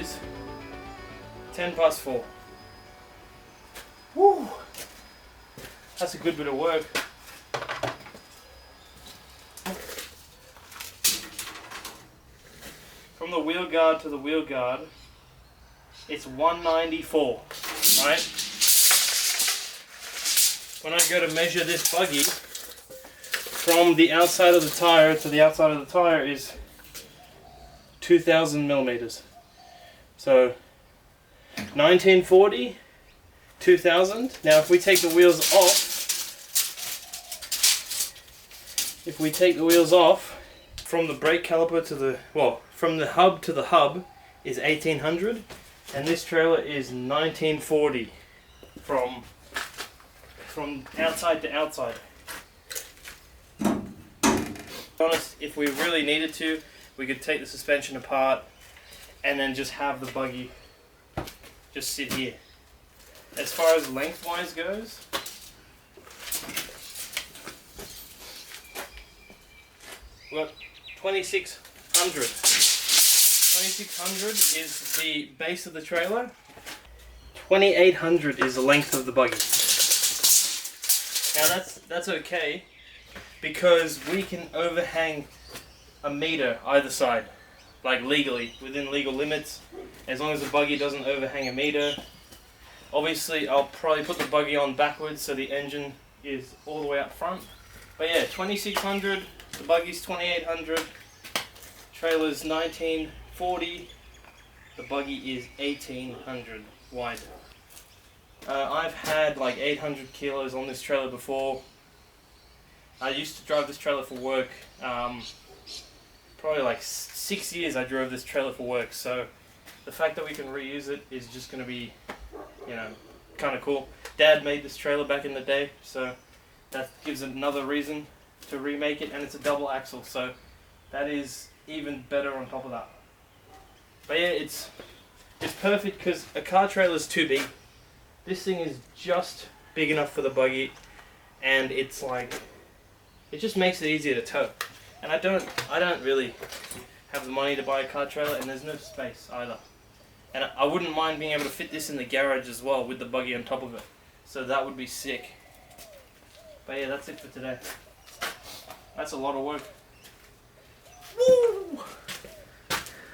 is 10 past 4. Woo! That's a good bit of work. From the wheel guard to the wheel guard, it's 194, right? When I go to measure this buggy, from the outside of the tire to the outside of the tire is 2,000 millimeters. So 1940, 2,000. Now if we take the wheels off, from the brake caliper to the, well, from the hub to the hub is 1,800, and this trailer is 1940 from outside to outside. To be honest, if we really needed to, we could take the suspension apart and then just have the buggy just sit here. As far as lengthwise goes, we've got 2,600. 2,600 is the base of the trailer. 2,800 is the length of the buggy. Now that's okay, because we can overhang a meter either side, like legally, within legal limits, as long as the buggy doesn't overhang a meter. Obviously I'll probably put the buggy on backwards so the engine is all the way up front. But yeah, 2,600, the buggy's 2,800, trailer's 1940, the buggy is 1,800 wide. I've had like 800 kilos on this trailer before. I used to drive this trailer for work. Probably like 6 years I drove this trailer for work. So the fact that we can reuse it is just going to be, you know, kind of cool. Dad made this trailer back in the day, so that gives it another reason to remake it, and it's a double axle, so that is even better on top of that. But yeah, it's perfect because a car trailer is too big. This thing is just big enough for the buggy, and it's like, it just makes it easier to tow. And I don't really have the money to buy a car trailer, and there's no space either. And I wouldn't mind being able to fit this in the garage as well with the buggy on top of it. So that would be sick. But yeah, that's it for today. That's a lot of work. Woo!